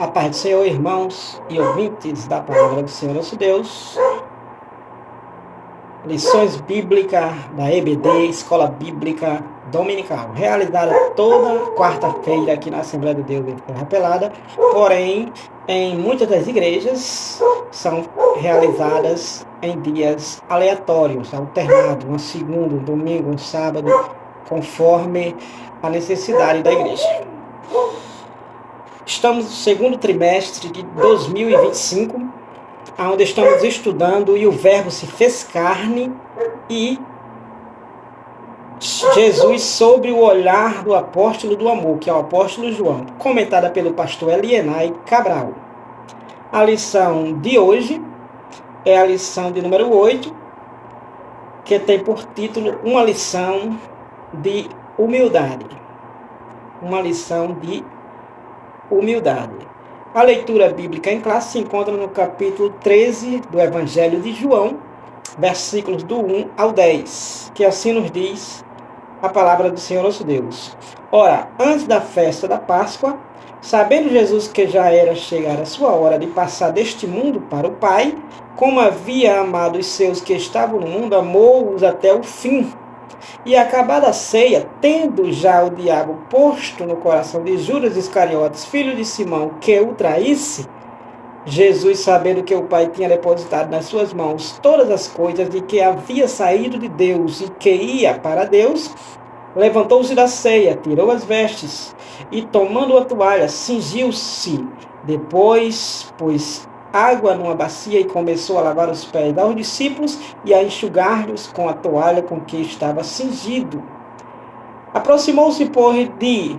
A paz do Senhor, irmãos e ouvintes da Palavra do Senhor nosso Deus. Lições bíblicas da EBD, Escola Bíblica Dominical, realizada toda quarta-feira aqui na Assembleia de Deus em Terra Pelada, porém, em muitas das igrejas, são realizadas em dias aleatórios, alternados, uma segunda, um domingo, um sábado, conforme a necessidade da igreja. Estamos no segundo trimestre de 2025, onde estamos estudando e o Verbo se fez carne e Jesus sobre o olhar do apóstolo do amor, que é o apóstolo João, comentada pelo pastor Elienay Cabral. A lição de hoje é a lição de número 8, que tem por título Uma lição de humildade. Uma lição de humildade. A leitura bíblica em classe se encontra no capítulo 13 do Evangelho de João, versículos do 1 ao 10, que assim nos diz a palavra do Senhor nosso Deus. Ora, antes da festa da Páscoa, sabendo Jesus que já era chegar a sua hora de passar deste mundo para o Pai, como havia amado os seus que estavam no mundo, amou-os até o fim. E acabada a ceia, tendo já o diabo posto no coração de Judas Iscariotes, filho de Simão, que o traísse, Jesus, sabendo que o Pai tinha depositado nas suas mãos todas as coisas, de que havia saído de Deus e que ia para Deus, levantou-se da ceia, tirou as vestes e, tomando a toalha, cingiu-se. Depois, pôs água numa bacia e começou a lavar os pés aos discípulos e a enxugar-lhes com a toalha com que estava cingido. Aproximou-se, pois, de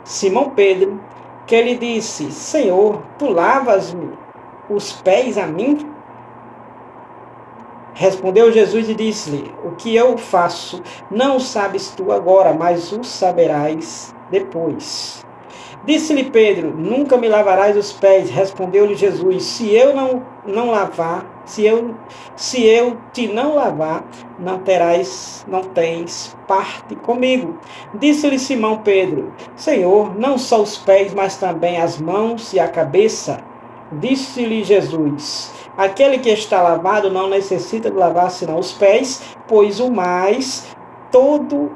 Simão Pedro, que lhe disse: Senhor, tu lavas-me os pés a mim? Respondeu Jesus e disse-lhe: O que eu faço não o sabes tu agora, mas o saberás depois. Disse-lhe Pedro: Nunca me lavarás os pés. Respondeu-lhe Jesus: Se eu te não lavar, não tens parte comigo. Disse-lhe Simão Pedro: Senhor, não só os pés, mas também as mãos e a cabeça. Disse-lhe Jesus: Aquele que está lavado não necessita de lavar senão os pés, pois no mais todo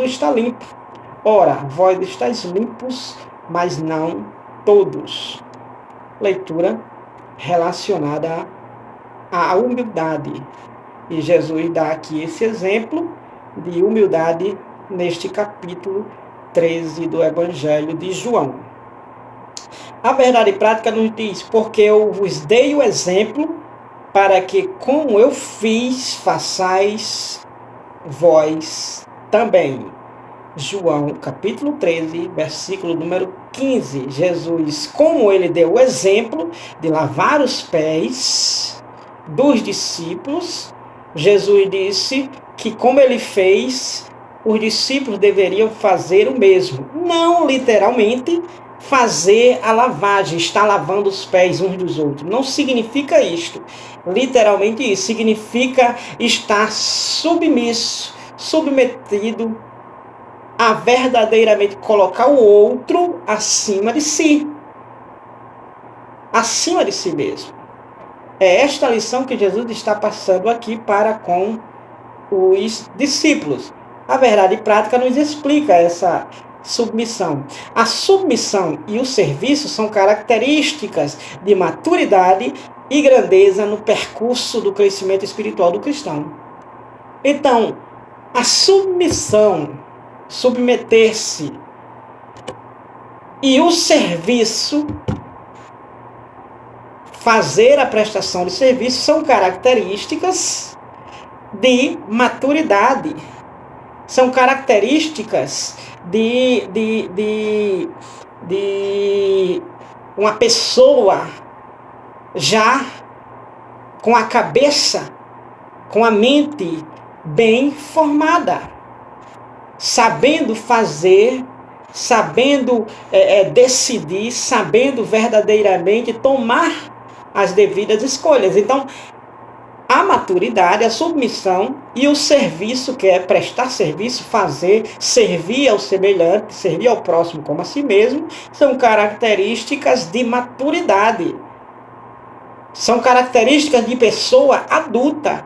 está limpo. Ora, vós estáis limpos, mas não todos. Leitura relacionada à humildade. E Jesus dá aqui esse exemplo de humildade neste capítulo 13 do Evangelho de João. A verdade prática nos diz: porque eu vos dei o exemplo para que, como eu fiz, façais vós também. João, capítulo 13, versículo número 15. Jesus, como ele deu o exemplo de lavar os pés dos discípulos, Jesus disse que, como ele fez, os discípulos deveriam fazer o mesmo. Não literalmente fazer a lavagem, estar lavando os pés uns dos outros. Não significa isto. Literalmente isso significa estar submisso, submetido a verdadeiramente colocar o outro acima de si mesmo. É esta lição que Jesus está passando aqui para com os discípulos. A verdade prática nos explica essa submissão. A submissão e o serviço são características de maturidade e grandeza no percurso do crescimento espiritual do cristão. Então, a submissão, submeter-se, e o serviço, fazer a prestação de serviço, são características de maturidade, são características de uma pessoa já com a cabeça, com a mente bem formada, sabendo fazer, sabendo decidir, sabendo verdadeiramente tomar as devidas escolhas. Então, a maturidade, a submissão e o serviço, que é prestar serviço, fazer, servir ao semelhante, servir ao próximo como a si mesmo, são características de maturidade. São características de pessoa adulta.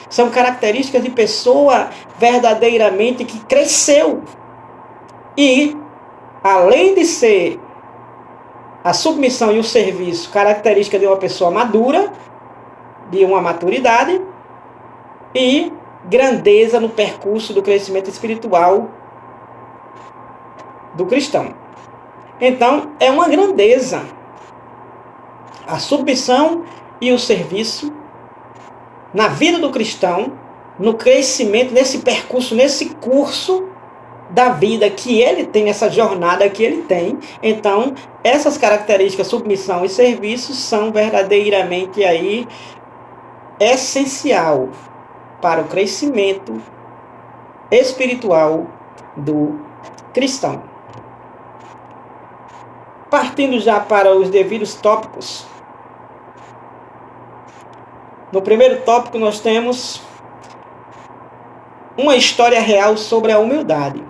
São características de pessoa verdadeiramente que cresceu. E, além de ser a submissão e o serviço característica de uma pessoa madura, de uma maturidade, e grandeza no percurso do crescimento espiritual do cristão. Então, é uma grandeza a submissão e o serviço na vida do cristão, no crescimento, nesse percurso, nesse curso da vida que ele tem, nessa jornada que ele tem. Então, essas características, submissão e serviço, são verdadeiramente aí essencial para o crescimento espiritual do cristão. Partindo já para os devidos tópicos. No primeiro tópico nós temos uma história real sobre a humildade.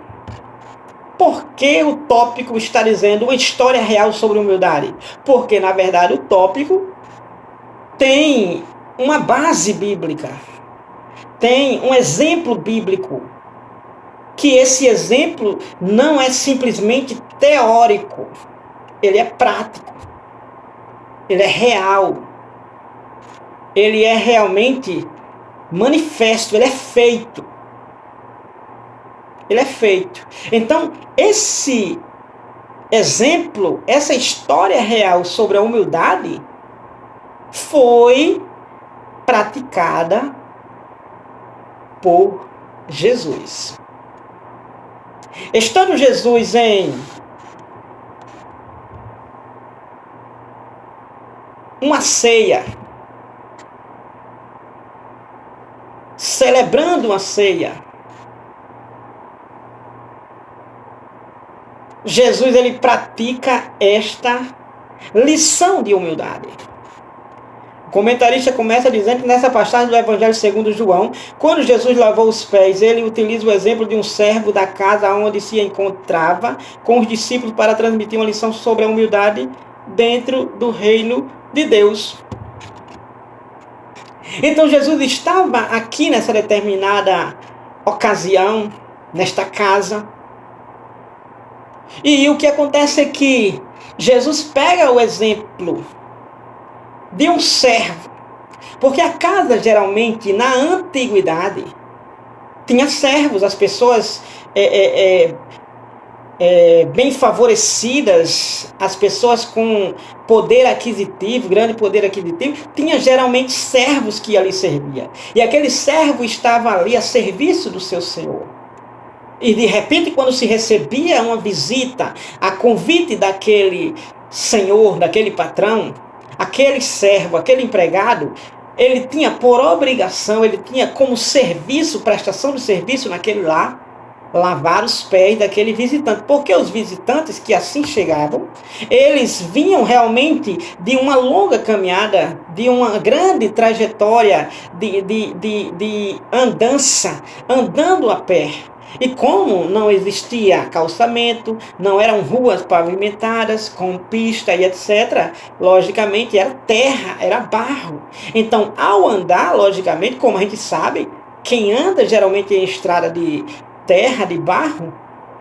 Por que o tópico está dizendo uma história real sobre a humildade? Porque, na verdade, o tópico tem uma base bíblica, tem um exemplo bíblico, que esse exemplo não é simplesmente teórico, ele é prático, ele é real, ele é realmente manifesto, ele é feito. Ele é feito. Então, esse exemplo, essa história real sobre a humildade foi praticada por Jesus. Estando Jesus em uma ceia, celebrando uma ceia, Jesus ele pratica esta lição de humildade. O comentarista começa dizendo que nessa passagem do Evangelho segundo João, quando Jesus lavou os pés, ele utiliza o exemplo de um servo da casa onde se encontrava com os discípulos para transmitir uma lição sobre a humildade dentro do reino de Deus. Então Jesus estava aqui nessa determinada ocasião, nesta casa. E o que acontece é que Jesus pega o exemplo de um servo, porque a casa geralmente na antiguidade tinha servos, as pessoas bem favorecidas, as pessoas com poder aquisitivo, grande poder aquisitivo, tinha geralmente servos que ali serviam, e aquele servo estava ali a serviço do seu senhor. E de repente, quando se recebia uma visita, a convite daquele senhor, daquele patrão, aquele servo, aquele empregado, ele tinha por obrigação, ele tinha como serviço, prestação de serviço naquele lar, lavar os pés daquele visitante. Porque os visitantes que assim chegavam, eles vinham realmente de uma longa caminhada, de uma grande trajetória de andança, andando a pé. E como não existia calçamento, não eram ruas pavimentadas, com pista e etc., logicamente era terra, era barro. Então, ao andar, logicamente, como a gente sabe, quem anda geralmente em estrada de terra, de barro,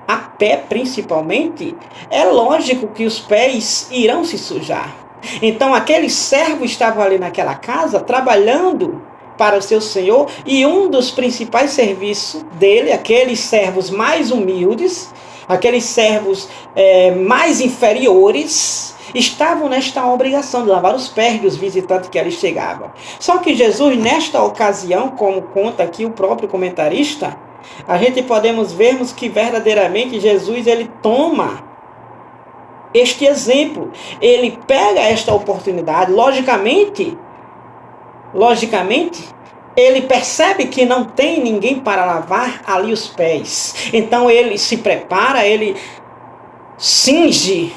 a pé principalmente, é lógico que os pés irão se sujar. Então, aquele servo estava ali naquela casa, trabalhando para o seu senhor, e um dos principais serviços dele, aqueles servos mais humildes, aqueles servos mais inferiores, estavam nesta obrigação de lavar os pés dos visitantes que ali chegavam. Só que Jesus, nesta ocasião, como conta aqui o próprio comentarista, a gente podemos vermos que verdadeiramente Jesus ele toma este exemplo, ele pega esta oportunidade, logicamente, ele percebe que não tem ninguém para lavar ali os pés. Então ele se prepara, ele cinge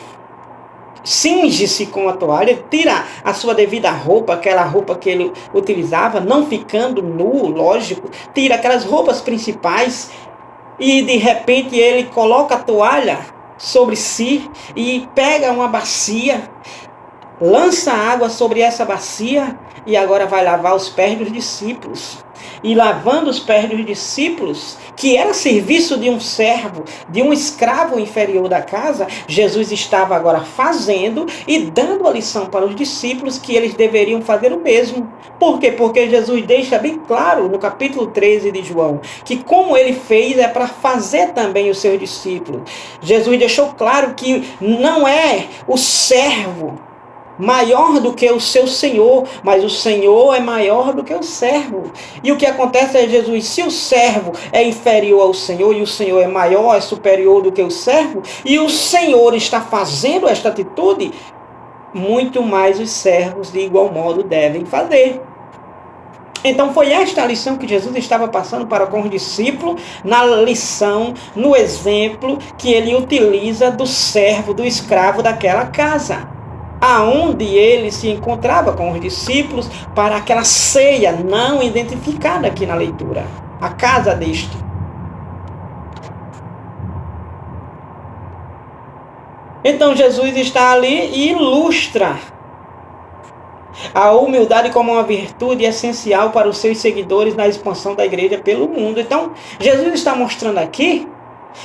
cinge-se com a toalha, tira a sua devida roupa, aquela roupa que ele utilizava, não ficando nu, lógico, tira aquelas roupas principais e de repente ele coloca a toalha sobre si e pega uma bacia, lança água sobre essa bacia e agora vai lavar os pés dos discípulos. E lavando os pés dos discípulos, que era serviço de um servo, de um escravo inferior da casa, Jesus estava agora fazendo e dando a lição para os discípulos que eles deveriam fazer o mesmo. Por quê? Porque Jesus deixa bem claro no capítulo 13 de João, que como ele fez é para fazer também os seus discípulos. Jesus deixou claro que não é o servo maior do que o seu senhor, mas o senhor é maior do que o servo. E o que acontece é Jesus, se o servo é inferior ao senhor e o senhor é maior, é superior do que o servo, e o senhor está fazendo esta atitude, muito mais os servos de igual modo devem fazer. Então foi esta a lição que Jesus estava passando para com os discípulos, na lição, no exemplo que ele utiliza do servo, do escravo daquela casa, aonde ele se encontrava com os discípulos para aquela ceia não identificada aqui na leitura, a casa deste. Então Jesus está ali e ilustra a humildade como uma virtude essencial para os seus seguidores na expansão da igreja pelo mundo. Então Jesus está mostrando aqui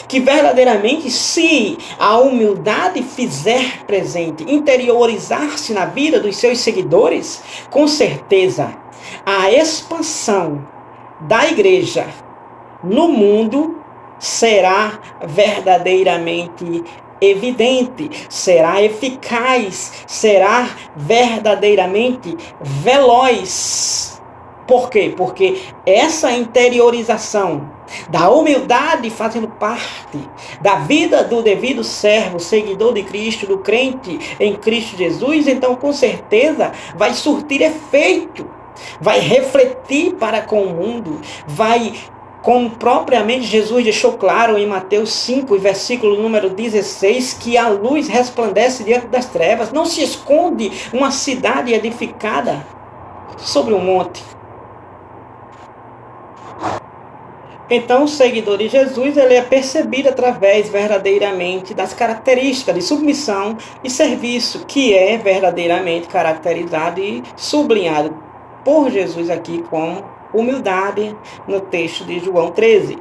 que verdadeiramente, se a humildade fizer presente, interiorizar-se na vida dos seus seguidores, com certeza a expansão da igreja no mundo será verdadeiramente evidente, será eficaz, será verdadeiramente veloz. Por quê? Porque essa interiorização da humildade fazendo parte da vida do devido servo, seguidor de Cristo, do crente em Cristo Jesus, então com certeza vai surtir efeito, vai refletir para com o mundo, vai, como propriamente Jesus deixou claro em Mateus 5, versículo número 16, que a luz resplandece diante das trevas, não se esconde uma cidade edificada sobre um monte. Então, o seguidor de Jesus, ele é percebido através verdadeiramente das características de submissão e serviço, que é verdadeiramente caracterizado e sublinhado por Jesus aqui como humildade no texto de João 13.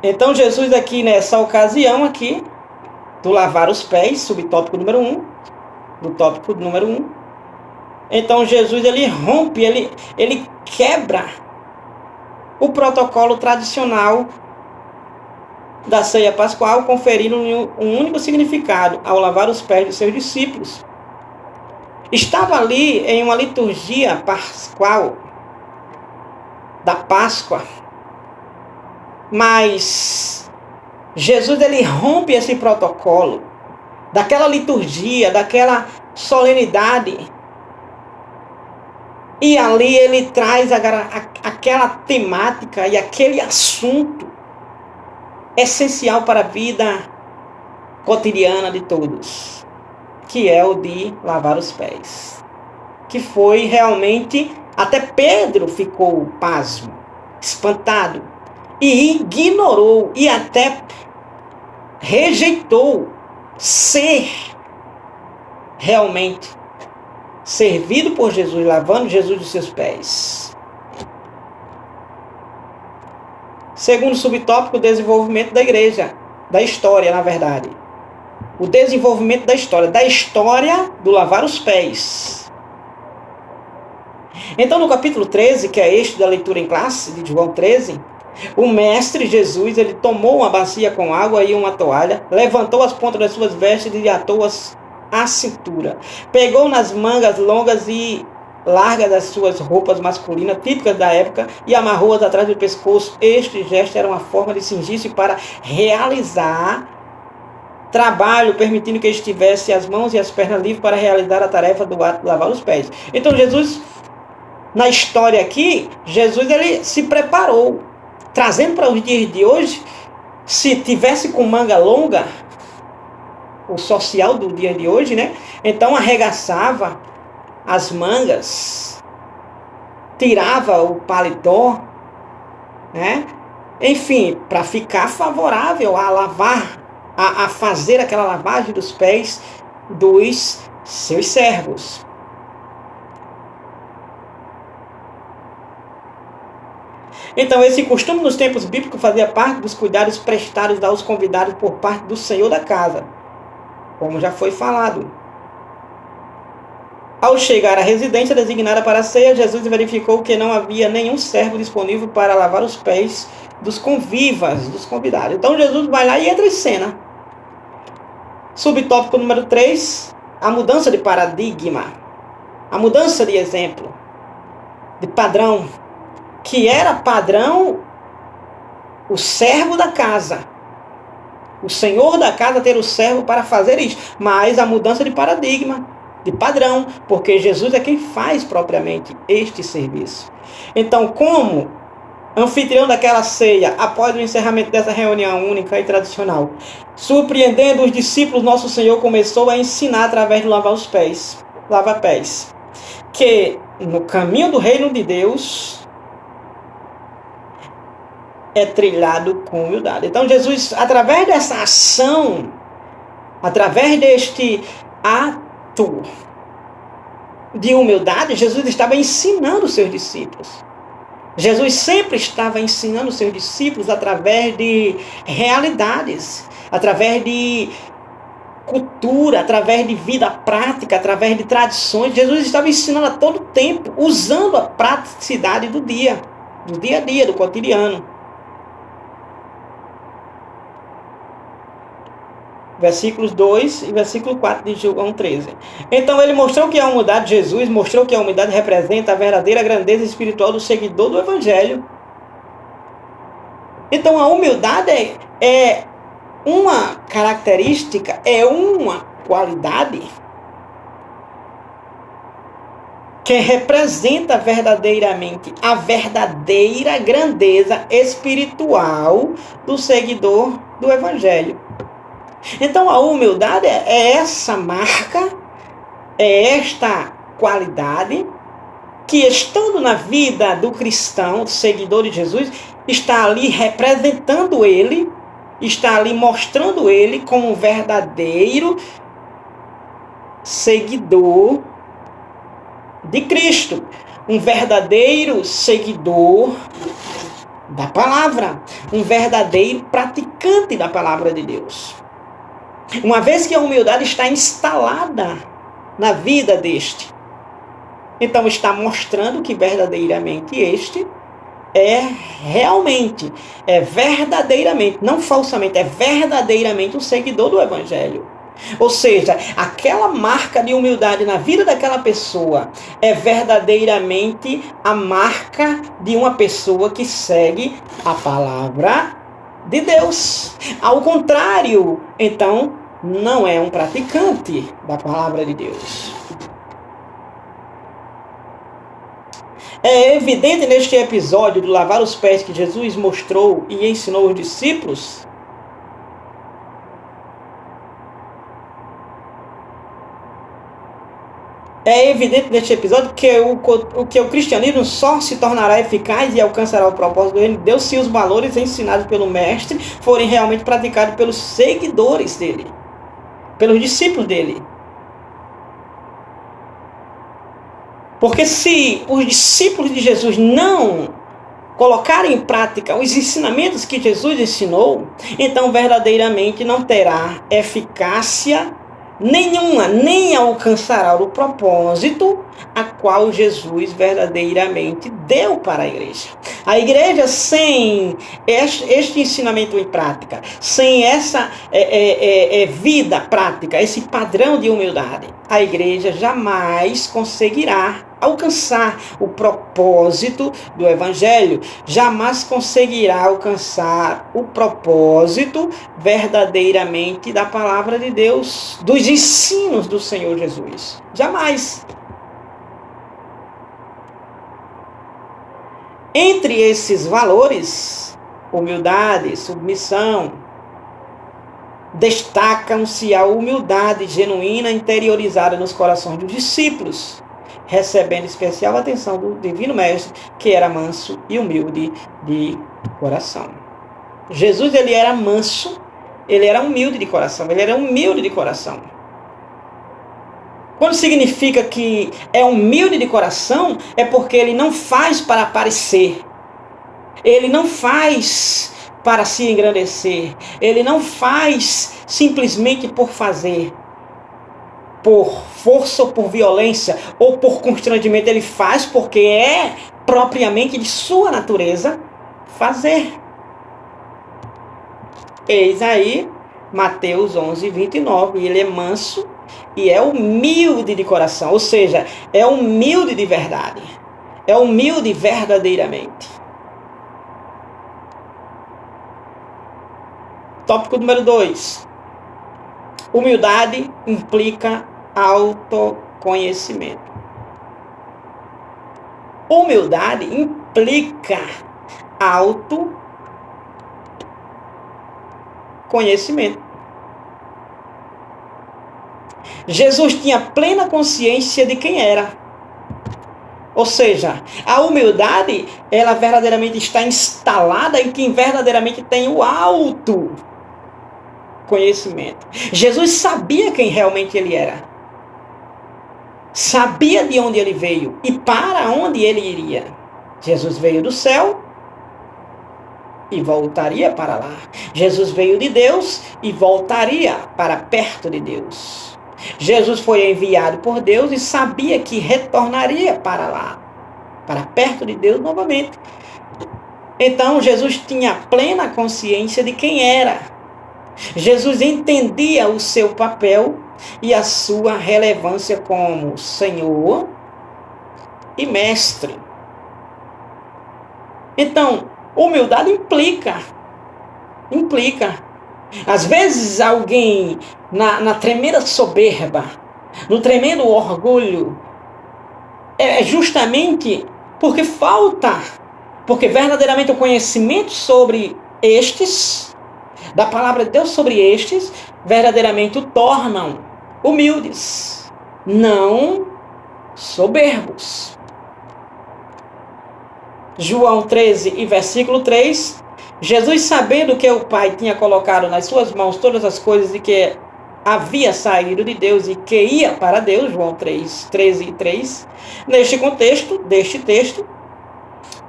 Então, Jesus aqui nessa ocasião aqui, do lavar os pés, subtópico número 1, do tópico número 1, então Jesus ele rompe, ele quebra o protocolo tradicional da ceia pascual, conferindo um único significado ao lavar os pés de seus discípulos. Estava ali em uma liturgia pascual da Páscoa, mas Jesus ele rompe esse protocolo daquela liturgia, daquela solenidade. E ali ele traz aquela temática e aquele assunto essencial para a vida cotidiana de todos, que é o de lavar os pés. Que foi realmente, até Pedro ficou pasmo, espantado, e ignorou e até rejeitou ser realmente servido por Jesus, lavando Jesus os seus pés. Segundo subtópico, o desenvolvimento da igreja, da história, na verdade. O desenvolvimento da história do lavar os pés. Então, no capítulo 13, que é este da leitura em classe, de João 13, o mestre Jesus, ele tomou uma bacia com água e uma toalha, levantou as pontas das suas vestes e atou-as à cintura. Pegou nas mangas longas e largas das suas roupas masculinas, típicas da época, e amarrou-as atrás do pescoço. Este gesto era uma forma de cingir-se para realizar trabalho, permitindo que estivesse as mãos e as pernas livres para realizar a tarefa do ato de lavar os pés. Então Jesus, na história aqui, Jesus ele se preparou, trazendo para os dias de hoje Se tivesse com manga longa, o social do dia de hoje, né? Então arregaçava as mangas, tirava o paletó, né? Enfim, para ficar favorável a lavar, a fazer aquela lavagem dos pés dos seus servos. Então, esse costume nos tempos bíblicos fazia parte dos cuidados prestados aos convidados por parte do Senhor da casa, como já foi falado. Ao chegar à residência designada para a ceia, Jesus verificou que não havia nenhum servo disponível para lavar os pés dos convivas, dos convidados. Então, Jesus vai lá e entra em cena. Subtópico número 3, a mudança de paradigma, a mudança de exemplo, de padrão, que era padrão o servo da casa, o senhor da casa ter o servo para fazer isso, mas a mudança de paradigma, de padrão, porque Jesus é quem faz propriamente este serviço. Então, como anfitrião daquela ceia, após o encerramento dessa reunião única e tradicional, surpreendendo os discípulos, nosso Senhor começou a ensinar através de lavar os pés, lava-pés, que no caminho do reino de Deus é trilhado com humildade. Então Jesus, através dessa ação, através deste ato de humildade, Jesus estava ensinando os seus discípulos. Jesus sempre estava ensinando os seus discípulos através de realidades, através de cultura, através de vida prática, através de tradições. Jesus estava ensinando a todo tempo, usando a praticidade do dia a dia, do cotidiano. Versículos 2 e versículo 4 de João 13. Então ele mostrou que a humildade de Jesus, mostrou que a humildade representa a verdadeira grandeza espiritual do seguidor do Evangelho. Então a humildade é uma característica, é uma qualidade que representa verdadeiramente a verdadeira grandeza espiritual do seguidor do Evangelho. Então a humildade é essa marca, é esta qualidade que, estando na vida do cristão, do seguidor de Jesus, está ali representando ele, está ali mostrando ele como um verdadeiro seguidor de Cristo, um verdadeiro seguidor da palavra, um verdadeiro praticante da palavra de Deus. Uma vez que a humildade está instalada na vida deste, então está mostrando que verdadeiramente este é realmente, é verdadeiramente, não falsamente, é verdadeiramente um seguidor do Evangelho. Ou seja, aquela marca de humildade na vida daquela pessoa é verdadeiramente a marca de uma pessoa que segue a palavra de Deus. Ao contrário, então, não é um praticante da palavra de Deus. É evidente neste episódio do lavar os pés que Jesus mostrou e ensinou aos discípulos que o cristianismo só se tornará eficaz e alcançará o propósito do reino de Deus se os valores ensinados pelo mestre forem realmente praticados pelos seguidores dele, pelos discípulos dele. Porque se os discípulos de Jesus não colocarem em prática os ensinamentos que Jesus ensinou, então verdadeiramente não terá eficácia nenhuma, nem alcançará o propósito a qual Jesus verdadeiramente deu para a igreja. A igreja sem este ensinamento em prática, sem essa vida prática, esse padrão de humildade, a igreja jamais conseguirá alcançar o propósito do Evangelho, jamais conseguirá alcançar o propósito verdadeiramente da palavra de Deus, dos ensinos do Senhor Jesus. Jamais. Entre esses valores humildade, submissão, destacam-se a humildade genuína interiorizada nos corações dos discípulos, recebendo especial atenção do Divino Mestre, que era manso e humilde de coração. Jesus, ele era manso, ele era humilde de coração, ele era humilde de coração. Quando significa que é humilde de coração, é porque ele não faz para aparecer, ele não faz para se engrandecer, ele não faz simplesmente por fazer, por força ou por violência, ou por constrangimento. Ele faz porque é propriamente de sua natureza fazer. Eis aí Mateus 11, 29. Ele é manso e é humilde de coração, ou seja, é humilde de verdade, é humilde verdadeiramente. Tópico número 2. Humildade implica autoconhecimento. Humildade implica autoconhecimento. Jesus tinha plena consciência de quem era. Ou seja, a humildade, ela verdadeiramente está instalada em quem verdadeiramente tem o autoconhecimento. Jesus sabia quem realmente ele era. Sabia de onde ele veio e para onde ele iria. Jesus veio do céu e voltaria para lá. Jesus veio de Deus e voltaria para perto de Deus. Jesus foi enviado por Deus e sabia que retornaria para lá, para perto de Deus novamente. Então Jesus tinha plena consciência de quem era. Jesus entendia o seu papel e a sua relevância como Senhor e Mestre. Então, humildade implica. Às vezes alguém na tremenda soberba, no tremendo orgulho, é justamente porque porque verdadeiramente o conhecimento sobre estes, da palavra de Deus sobre estes, verdadeiramente o tornam humildes, não soberbos. João 13 e versículo 3, Jesus, sabendo que o Pai tinha colocado nas suas mãos todas as coisas e que havia saído de Deus e que ia para Deus, João 3, 13 e 3, neste contexto, deste texto,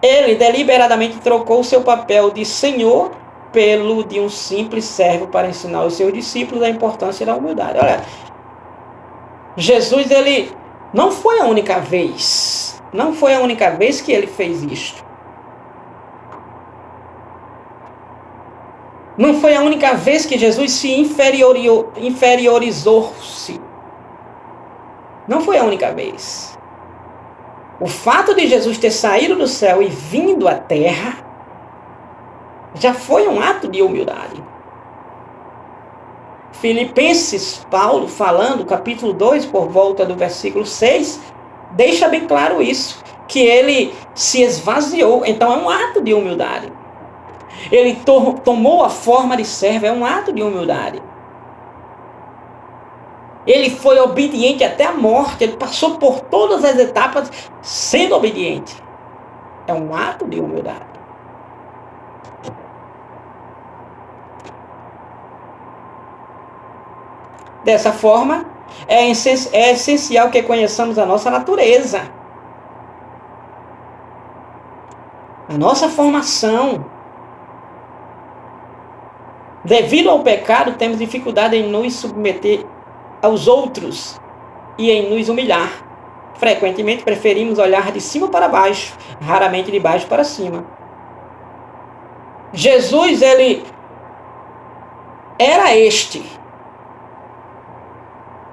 ele deliberadamente trocou o seu papel de Senhor pelo de um simples servo para ensinar os seus discípulos a importância da humildade. Olha, Jesus, ele não foi a única vez que ele fez isto. Não foi a única vez que Jesus se inferiorizou-se. Não foi a única vez. O fato de Jesus ter saído do céu e vindo à terra já foi um ato de humildade. Filipenses, Paulo, falando, capítulo 2, por volta do versículo 6, deixa bem claro isso, que ele se esvaziou. Então é um ato de humildade. Ele tomou a forma de servo, é um ato de humildade. Ele foi obediente até a morte, ele passou por todas as etapas sendo obediente. É um ato de humildade. Dessa forma, é essencial que conheçamos a nossa natureza, a nossa formação. Devido ao pecado, temos dificuldade em nos submeter aos outros e em nos humilhar. Frequentemente preferimos olhar de cima para baixo, raramente de baixo para cima. Jesus, ele era este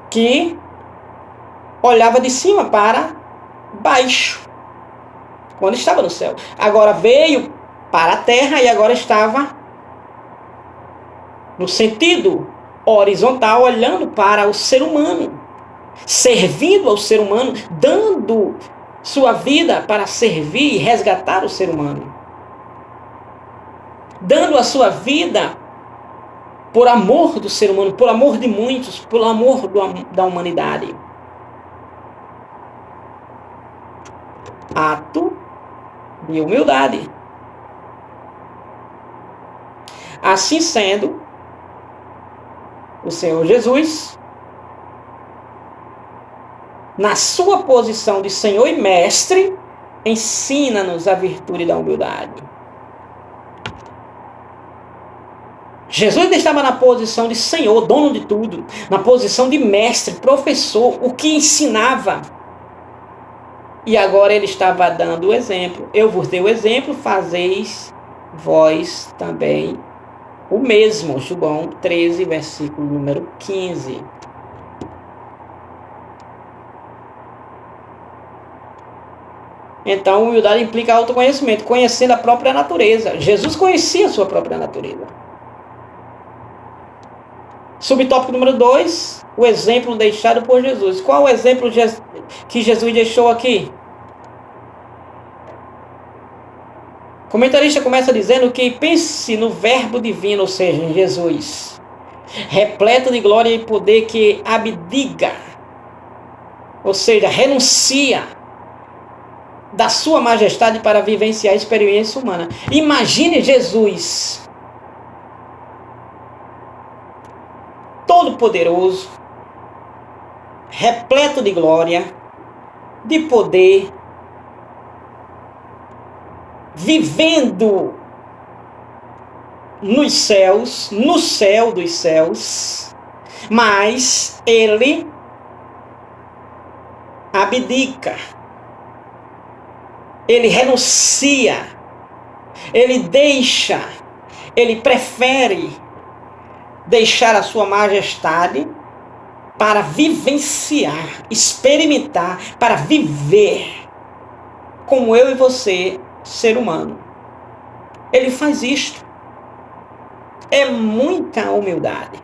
que olhava de cima para baixo quando estava no céu. Agora veio para a terra e agora estava no sentido horizontal, olhando para o ser humano, servindo ao ser humano, dando sua vida para servir e resgatar o ser humano. dando a sua vida por amor do ser humano, por amor de muitos, por amor da humanidade. Ato de humildade. Assim sendo, o Senhor Jesus, na sua posição de Senhor e Mestre, ensina-nos a virtude da humildade. Jesus estava na posição de Senhor, dono de tudo, na posição de mestre, professor, o que ensinava. E agora ele estava dando o exemplo. Eu vos dei o exemplo, fazeis vós também o mesmo. João 13, versículo número 15. Então, humildade implica autoconhecimento, conhecendo a própria natureza. Jesus conhecia a sua própria natureza. Subtópico número 2, o exemplo deixado por Jesus. Qual o exemplo que Jesus deixou aqui? O comentarista começa dizendo que pense no verbo divino, ou seja, em Jesus, repleto de glória e poder, que abdica, ou seja, renuncia da sua majestade para vivenciar a experiência humana. Imagine Jesus todo-poderoso, repleto de glória, de poder, vivendo nos céus, no céu dos céus, mas ele abdica, ele renuncia, ele deixa, ele prefere deixar a sua majestade para vivenciar, experimentar, para viver como eu e você, ser humano. Ele faz isto. É muita humildade.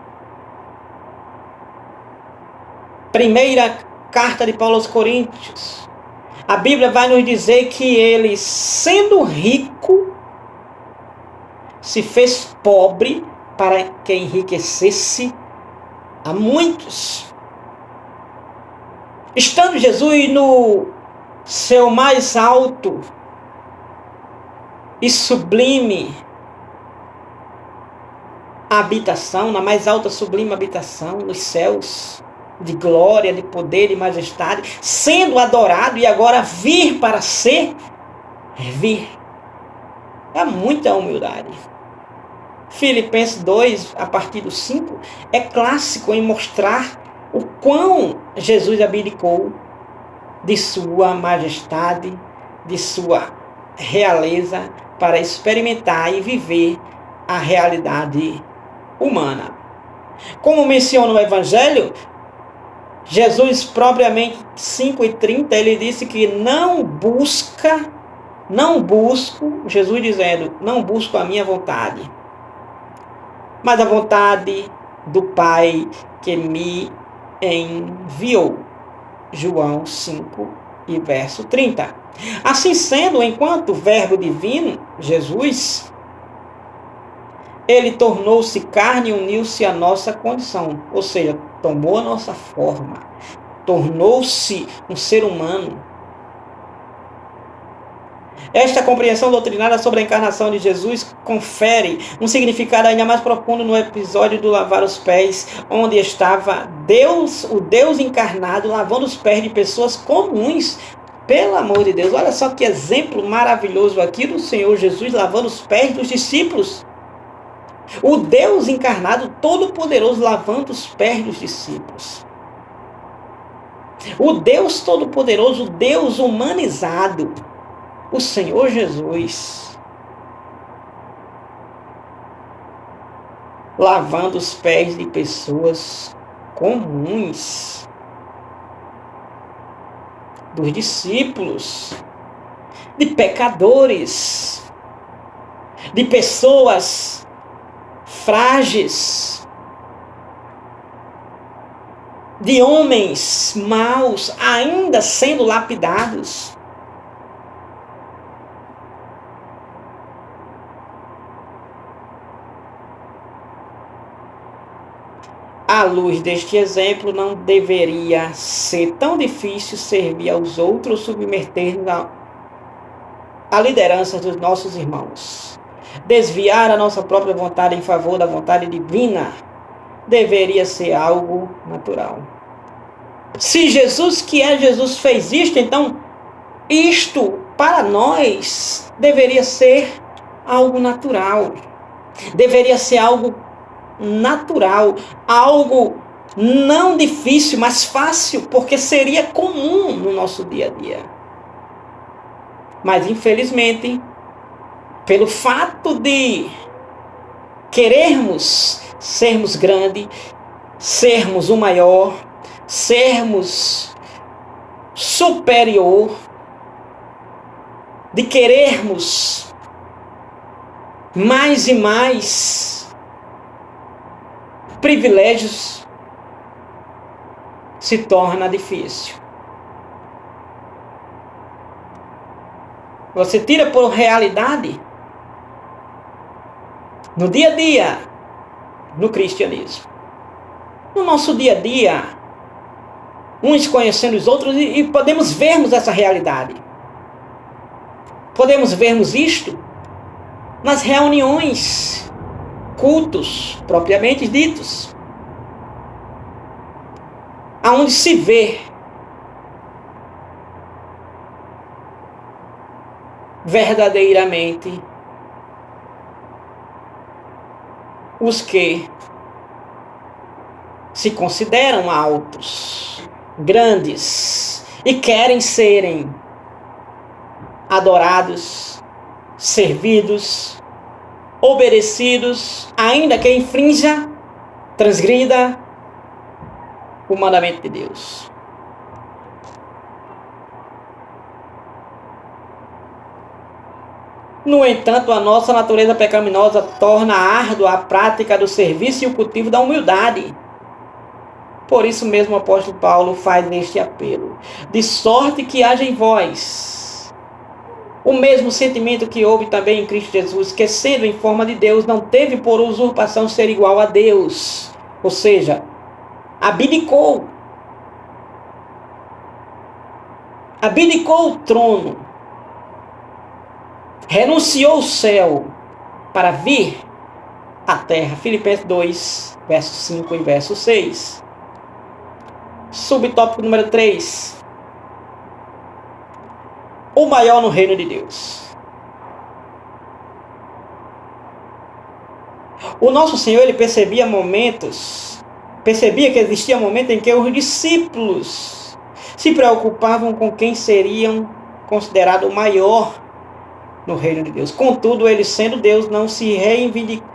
Primeira carta de Paulo aos Coríntios. A Bíblia vai nos dizer que ele, sendo rico, se fez pobre para que enriquecesse a muitos. Estando Jesus no seu mais alto e sublime habitação, na mais alta sublime habitação, nos céus, de glória, de poder, de majestade, sendo adorado, e agora vir para servir. É muita humildade. Filipenses 2, a partir do 5, é clássico em mostrar o quão Jesus abdicou de sua majestade, de sua realeza, para experimentar e viver a realidade humana. Como menciona o Evangelho, Jesus propriamente 5:30, ele disse que não busco, Jesus dizendo, não busco a minha vontade, mas a vontade do Pai que me enviou. João 5 e verso 30. Assim sendo, enquanto verbo divino, Jesus, ele tornou-se carne e uniu-se à nossa condição, ou seja, tomou a nossa forma, tornou-se um ser humano. Esta compreensão doutrinária sobre a encarnação de Jesus confere um significado ainda mais profundo no episódio do lavar os pés, onde estava Deus, o Deus encarnado, lavando os pés de pessoas comuns. Pelo amor de Deus, olha só que exemplo maravilhoso aqui do Senhor Jesus lavando os pés dos discípulos. O Deus encarnado, todo-poderoso, lavando os pés dos discípulos. O Deus todo-poderoso, o Deus humanizado, o Senhor Jesus, lavando os pés de pessoas comuns, dos discípulos, de pecadores, de pessoas frágeis, de homens maus ainda sendo lapidados. À luz deste exemplo, não deveria ser tão difícil servir aos outros, submeter-nos à liderança dos nossos irmãos. Desviar a nossa própria vontade em favor da vontade divina deveria ser algo natural. Se Jesus, que é Jesus, fez isto, então isto para nós deveria ser algo natural. Deveria ser algo natural, algo não difícil, mas fácil, porque seria comum no nosso dia a dia. Mas infelizmente, pelo fato de querermos sermos grandes, sermos o maior, sermos superior, de querermos mais e mais privilégios, se torna difícil. Você tira por realidade no dia a dia, no cristianismo. No nosso dia a dia, uns conhecendo os outros, e podemos vermos essa realidade. Podemos vermos isto nas reuniões, cultos propriamente ditos, aonde se vê verdadeiramente os que se consideram altos, grandes e querem serem adorados, servidos, obedecidos, ainda que infrinja, transgrida o mandamento de Deus. No entanto, a nossa natureza pecaminosa torna árdua a prática do serviço e o cultivo da humildade. Por isso mesmo o apóstolo Paulo faz este apelo: de sorte que haja em vós o mesmo sentimento que houve também em Cristo Jesus, que sendo em forma de Deus, não teve por usurpação ser igual a Deus. Ou seja, abdicou o trono, renunciou o céu para vir à terra. Filipenses 2, verso 5 e verso 6. Subtópico número 3. O maior no reino de Deus. O nosso Senhor, ele percebia que existia momentos em que os discípulos se preocupavam com quem seriam considerado o maior no reino de Deus. Contudo, ele sendo Deus, não se reivindica.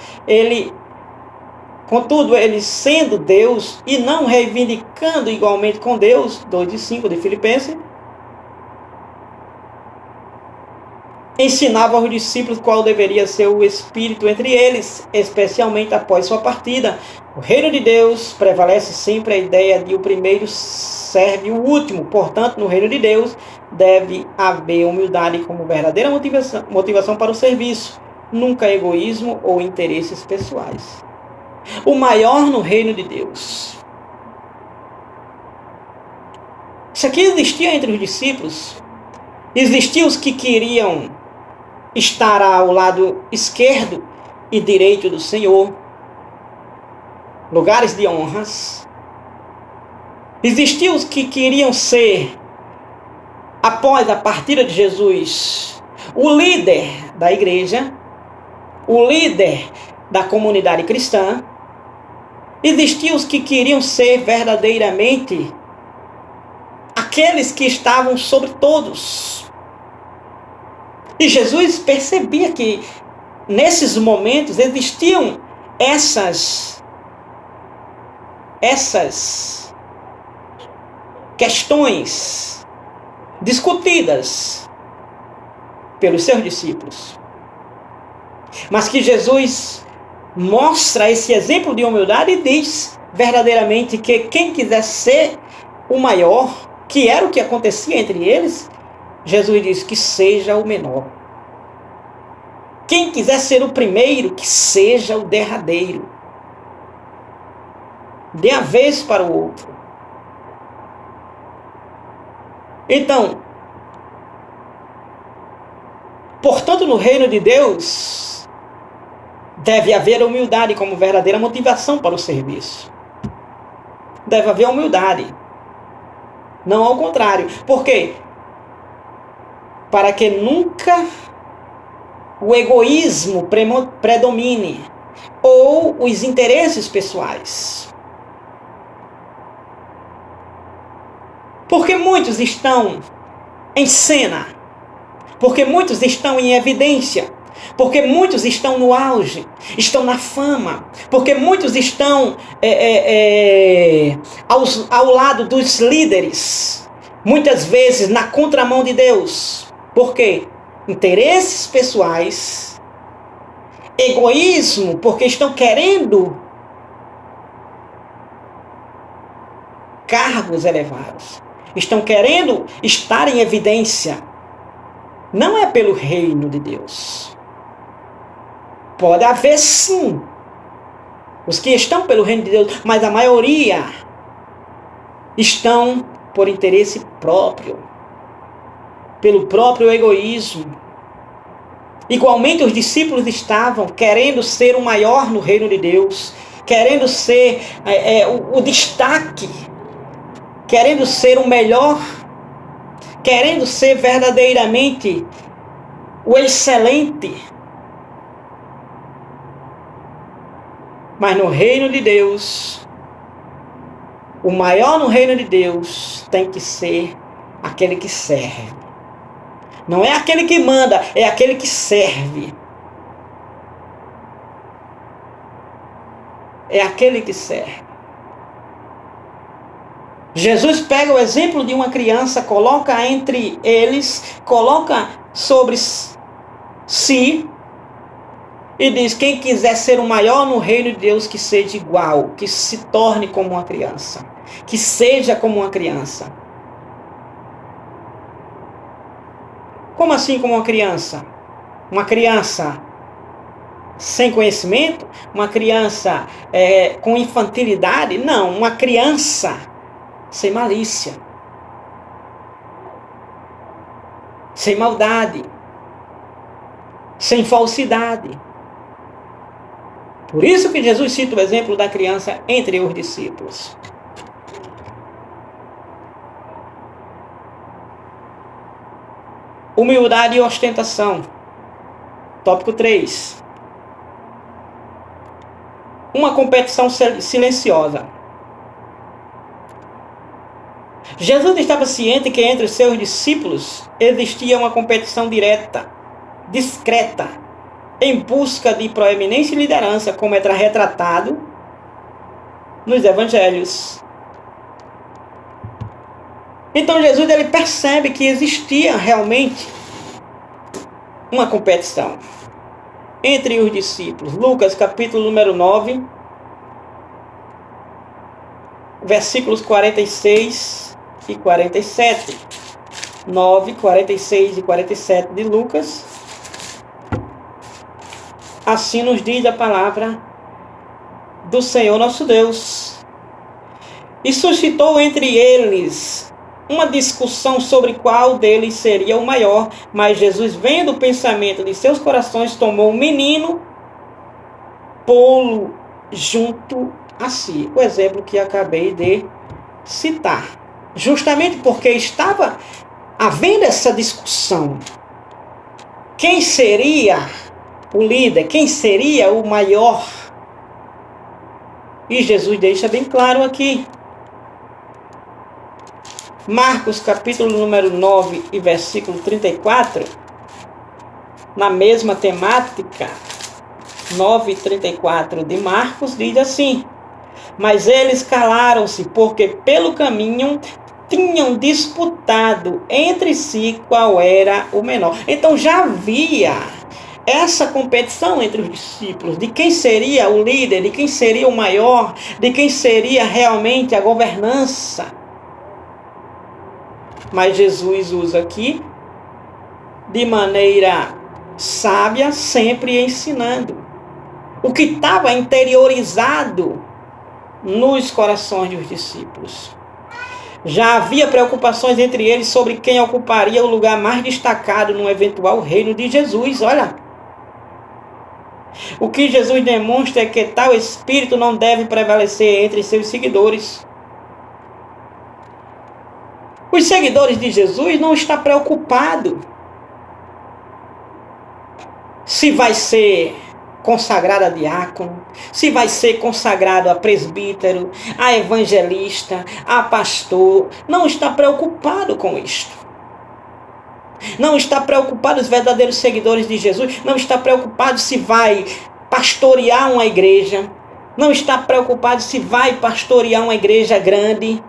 Contudo, ele sendo Deus e não reivindicando igualmente com Deus, 2:5 de Filipenses, ensinava aos discípulos qual deveria ser o espírito entre eles, especialmente após sua partida. O reino de Deus prevalece sempre a ideia de o primeiro serve o último. Portanto, no reino de Deus deve haver humildade como verdadeira motivação para o serviço, nunca egoísmo ou interesses pessoais. O maior no reino de Deus. Isso aqui existia entre os discípulos. Existiam os que queriam estar ao lado esquerdo e direito do Senhor, lugares de honras. Existiam os que queriam ser, após a partida de Jesus, o líder da igreja, o líder da comunidade cristã. Existiam os que queriam ser verdadeiramente aqueles que estavam sobre todos. E Jesus percebia que nesses momentos existiam essas questões discutidas pelos seus discípulos. Mas que Jesus mostra esse exemplo de humildade e diz verdadeiramente que quem quiser ser o maior, que era o que acontecia entre eles, Jesus diz que seja o menor. Quem quiser ser o primeiro, que seja o derradeiro. Dê a vez para o outro. Então, portanto, no reino de Deus, deve haver humildade como verdadeira motivação para o serviço. Deve haver humildade. Não ao contrário. Por quê? Para que nunca o egoísmo predomine ou os interesses pessoais. Porque muitos estão em cena, porque muitos estão em evidência, porque muitos estão no auge, estão na fama, porque muitos estão ao lado dos líderes, muitas vezes na contramão de Deus. Por quê? Interesses pessoais, egoísmo, porque estão querendo cargos elevados, estão querendo estar em evidência. Não é pelo reino de Deus. Pode haver sim os que estão pelo reino de Deus, mas a maioria estão por interesse próprio, pelo próprio egoísmo. Igualmente os discípulos estavam querendo ser o maior no reino de Deus, querendo ser o destaque, querendo ser o melhor, querendo ser verdadeiramente o excelente. Mas no reino de Deus, o maior no reino de Deus tem que ser aquele que serve. Não é aquele que manda, é aquele que serve. É aquele que serve. Jesus pega o exemplo de uma criança, coloca entre eles, coloca sobre si e diz: quem quiser ser o maior no reino de Deus, que seja igual, que se torne como uma criança, que seja como uma criança. Como assim como uma criança? Uma criança sem conhecimento? Uma criança com infantilidade? Não, uma criança sem malícia, sem maldade, sem falsidade. Por isso que Jesus cita o exemplo da criança entre os discípulos. Humildade e ostentação. Tópico 3. Uma competição silenciosa. Jesus estava ciente que entre os seus discípulos existia uma competição direta, discreta, em busca de proeminência e liderança, como é retratado nos evangelhos. Então Jesus ele percebe que existia realmente uma competição entre os discípulos. Lucas capítulo número 9, versículos 46 e 47. 9, 46 e 47 de Lucas. Assim nos diz a palavra do Senhor nosso Deus. E suscitou entre eles uma discussão sobre qual deles seria o maior. Mas Jesus, vendo o pensamento de seus corações, tomou um menino, pô-lo junto a si. O exemplo que acabei de citar. Justamente porque estava havendo essa discussão. Quem seria o líder? Quem seria o maior? E Jesus deixa bem claro aqui. Marcos capítulo número 9 e versículo 34, na mesma temática, 9:34 de Marcos, diz assim: mas eles calaram-se, porque pelo caminho tinham disputado entre si qual era o menor. Então já havia essa competição entre os discípulos, de quem seria o líder, de quem seria o maior, de quem seria realmente a governança. Mas Jesus usa aqui de maneira sábia, sempre ensinando. O que estava interiorizado nos corações dos discípulos. Já havia preocupações entre eles sobre quem ocuparia o lugar mais destacado no eventual reino de Jesus. Olha, o que Jesus demonstra é que tal espírito não deve prevalecer entre seus seguidores. Os seguidores de Jesus não estão preocupados se vai ser consagrado a diácono, se vai ser consagrado a presbítero, a evangelista, a pastor. Não está preocupado com isto. Não está preocupado os verdadeiros seguidores de Jesus. Não está preocupado se vai pastorear uma igreja. Não está preocupado se vai pastorear uma igreja grande.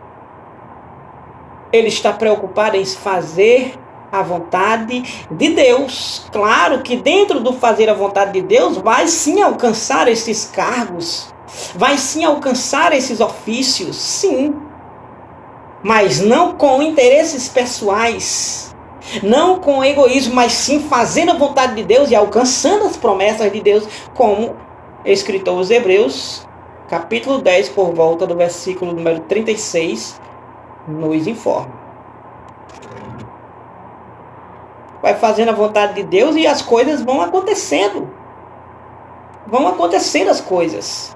Ele está preocupado em fazer a vontade de Deus. Claro que dentro do fazer a vontade de Deus, vai sim alcançar esses cargos, vai sim alcançar esses ofícios, sim. Mas não com interesses pessoais, não com egoísmo, mas sim fazendo a vontade de Deus e alcançando as promessas de Deus, como escritor os Hebreus, capítulo 10, por volta do versículo número 36, nos informa. Vai fazendo a vontade de Deus e as coisas vão acontecendo. Vão acontecendo as coisas.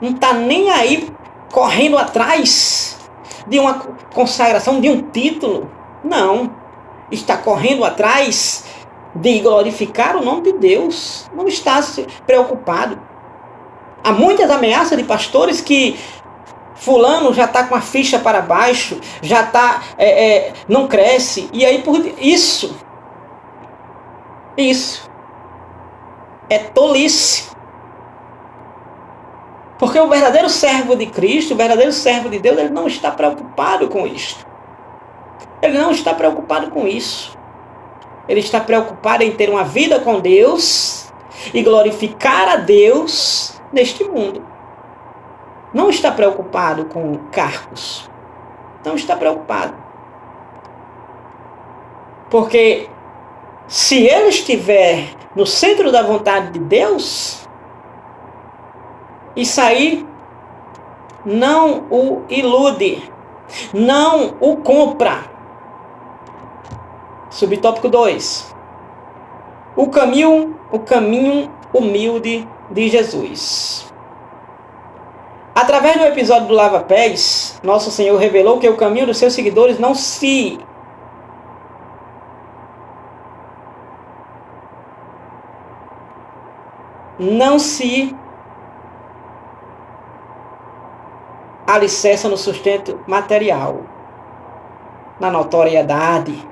Não está nem aí correndo atrás de uma consagração, de um título. Não. Está correndo atrás de glorificar o nome de Deus. Não está se preocupado. Há muitas ameaças de pastores que fulano já está com a ficha para baixo, já está, não cresce. E aí por isso é tolice. Porque o verdadeiro servo de Cristo, o verdadeiro servo de Deus, ele não está preocupado com isto. Ele não está preocupado com isso. Ele está preocupado em ter uma vida com Deus e glorificar a Deus neste mundo. Não está preocupado com cargos. Não está preocupado. Porque se ele estiver no centro da vontade de Deus, isso aí não o ilude, não o compra. Subtópico 2. O caminho humilde de Jesus. Através do episódio do lava-pés, Nosso Senhor revelou que o caminho dos seus seguidores não se alicerça no sustento material, na notoriedade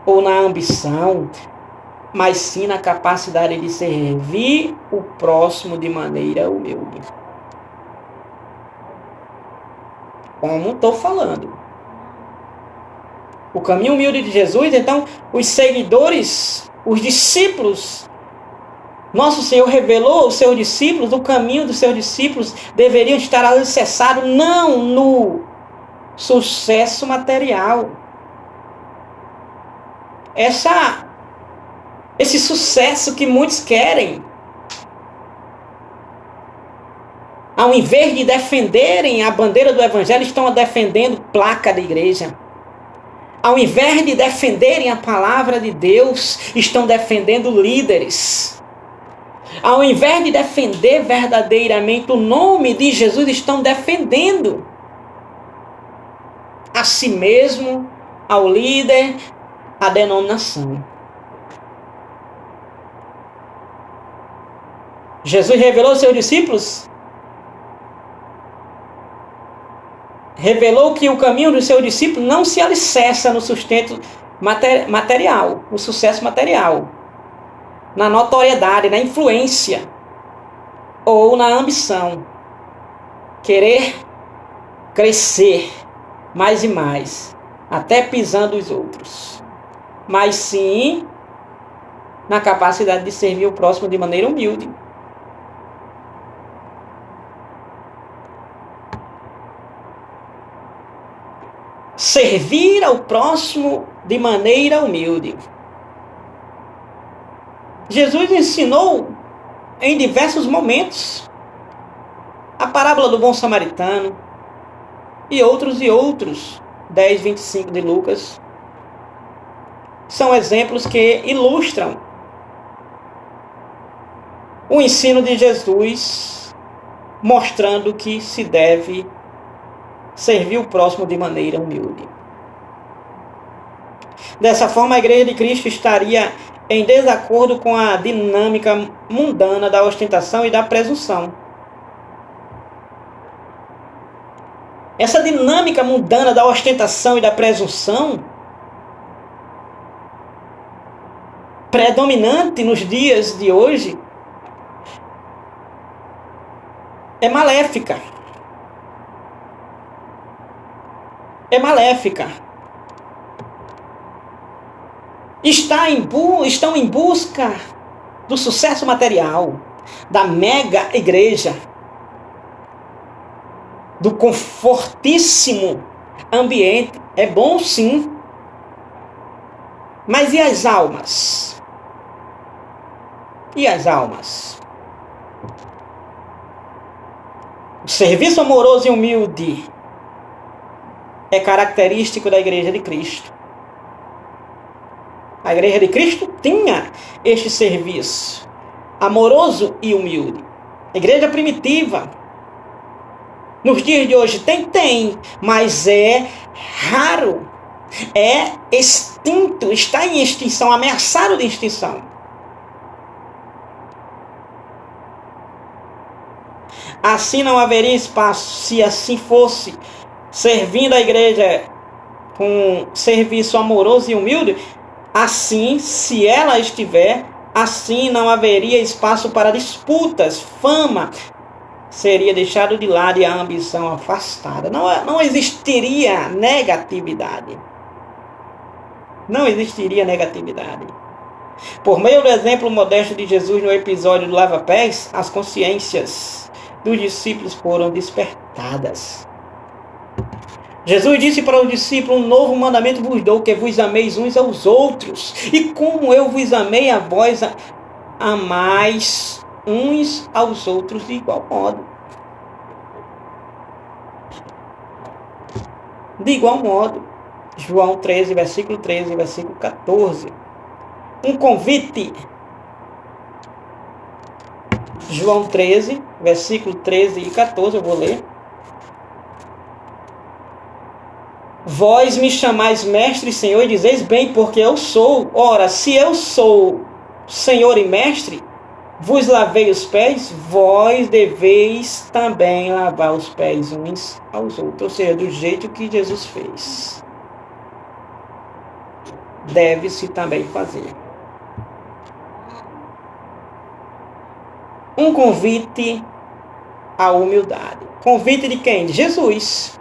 ou na ambição, mas sim na capacidade de servir o próximo de maneira humilde. Como estou falando. O caminho humilde de Jesus, então, os seguidores, os discípulos, Nosso Senhor revelou aos seus discípulos, o caminho dos seus discípulos deveriam estar alicerçados não no sucesso material. Esse sucesso que muitos querem, ao invés de defenderem a bandeira do Evangelho, estão defendendo placa da igreja. Ao invés de defenderem a palavra de Deus, estão defendendo líderes. Ao invés de defender verdadeiramente o nome de Jesus, estão defendendo a si mesmo, ao líder, a denominação. Jesus revelou aos seus discípulos, revelou que o caminho dos seus discípulos não se alicerça no sustento material, no sucesso material, na notoriedade, na influência ou na ambição. Querer crescer mais e mais, até pisando os outros. Mas sim na capacidade de servir o próximo de maneira humilde. Servir ao próximo de maneira humilde. Jesus ensinou em diversos momentos a parábola do bom samaritano e outros, 10, 25 de Lucas, são exemplos que ilustram o ensino de Jesus, mostrando que se deve servir o próximo de maneira humilde. Dessa forma, a Igreja de Cristo estaria em desacordo com a dinâmica mundana da ostentação e da presunção. Essa dinâmica mundana da ostentação e da presunção, predominante nos dias de hoje, é maléfica. É maléfica. Estão em busca do sucesso material, da mega igreja, do confortíssimo ambiente. É bom sim. Mas e as almas? E as almas? O serviço amoroso e humilde é característico da Igreja de Cristo. A Igreja de Cristo tinha este serviço amoroso e humilde. A igreja primitiva, nos dias de hoje tem, mas é raro, é extinto, está em extinção, ameaçado de extinção. Assim não haveria espaço, se assim fosse, servindo a igreja com serviço amoroso e humilde. Assim, se ela estiver, assim não haveria espaço para disputas, fama seria deixado de lado e a ambição afastada. Não existiria negatividade. Não existiria negatividade. Por meio do exemplo modesto de Jesus no episódio do lava-pés, as consciências dos discípulos foram despertadas. Jesus disse para os discípulos: um novo mandamento vos dou, que vos ameis uns aos outros. E como eu vos amei, a vós amais uns aos outros de igual modo. De igual modo. João 13, versículo 13, versículo 14. Um convite. João 13, versículo 13 e 14, eu vou ler. Vós me chamais mestre e senhor e dizeis bem, porque eu sou. Ora, se eu sou senhor e mestre, vos lavei os pés, vós deveis também lavar os pés uns aos outros. Ou seja, do jeito que Jesus fez, deve-se também fazer. Um convite à humildade. Convite de quem? De Jesus.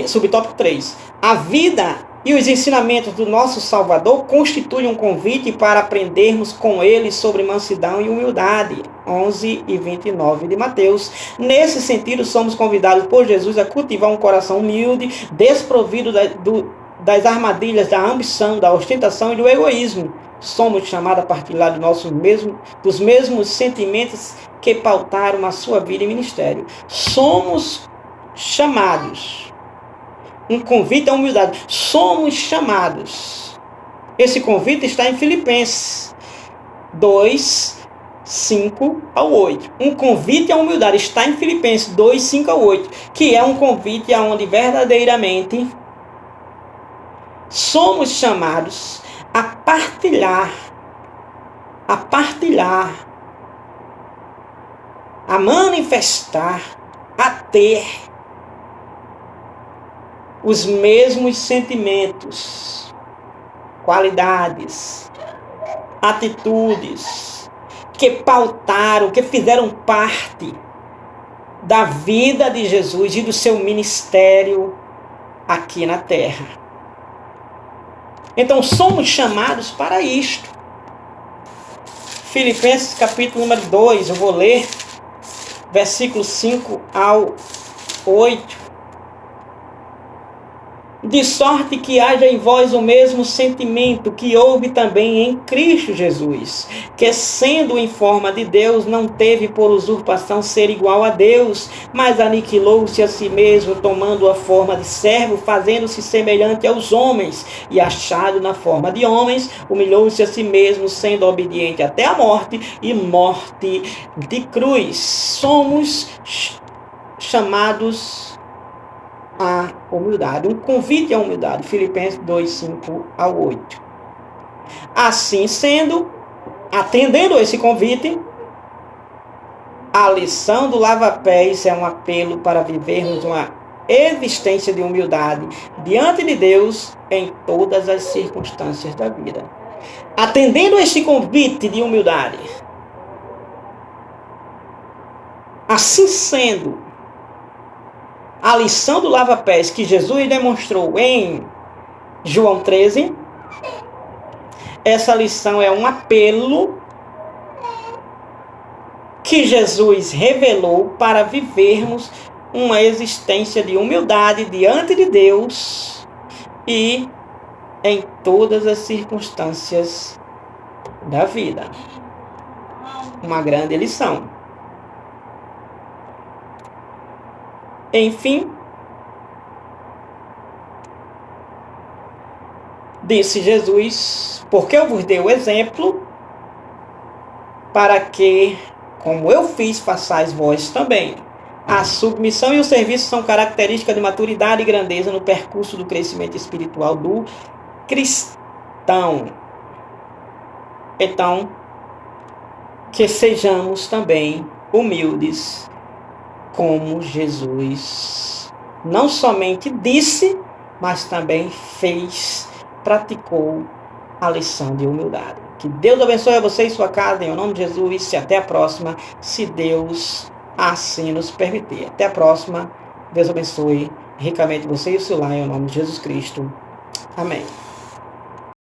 Subtópico 3. A vida e os ensinamentos do nosso Salvador constituem um convite para aprendermos com ele sobre mansidão e humildade. 11 e 29 de Mateus. Nesse sentido, somos convidados por Jesus a cultivar um coração humilde, desprovido das armadilhas da ambição, da ostentação e do egoísmo. Somos chamados a partilhar dos mesmos sentimentos que pautaram a sua vida e ministério. Somos chamados. Um convite à humildade. Somos chamados. Esse convite está em Filipenses 2, 5 ao 8. Um convite à humildade está em Filipenses 2, 5 ao 8. Que é um convite aonde verdadeiramente somos chamados a partilhar, a manifestar, a ter os mesmos sentimentos, qualidades, atitudes que pautaram, que fizeram parte da vida de Jesus e do seu ministério aqui na terra. Então somos chamados para isto. Filipenses capítulo número 2, eu vou ler, versículos 5 ao 8. De sorte que haja em vós o mesmo sentimento que houve também em Cristo Jesus, que sendo em forma de Deus, não teve por usurpação ser igual a Deus, mas aniquilou-se a si mesmo, tomando a forma de servo, fazendo-se semelhante aos homens, e achado na forma de homens, humilhou-se a si mesmo, sendo obediente até a morte, e morte de cruz. Somos chamados a humildade, um convite à humildade, Filipenses 2, 5 ao 8. Assim sendo, atendendo a esse convite, a lição do lava-pés é um apelo para vivermos uma existência de humildade diante de Deus em todas as circunstâncias da vida. Atendendo a esse convite de humildade, assim sendo, a lição do lava-pés que Jesus demonstrou em João 13, essa lição é um apelo que Jesus revelou para vivermos uma existência de humildade diante de Deus e em todas as circunstâncias da vida. Uma grande lição. Enfim, disse Jesus, porque eu vos dei o exemplo, para que, como eu fiz, façais vós também. A submissão e o serviço são características de maturidade e grandeza no percurso do crescimento espiritual do cristão. Então, que sejamos também humildes, como Jesus não somente disse, mas também fez, praticou a lição de humildade. Que Deus abençoe a você e sua casa, em nome de Jesus, e até a próxima, se Deus assim nos permitir. Até a próxima, Deus abençoe ricamente você e o seu lar, em nome de Jesus Cristo. Amém.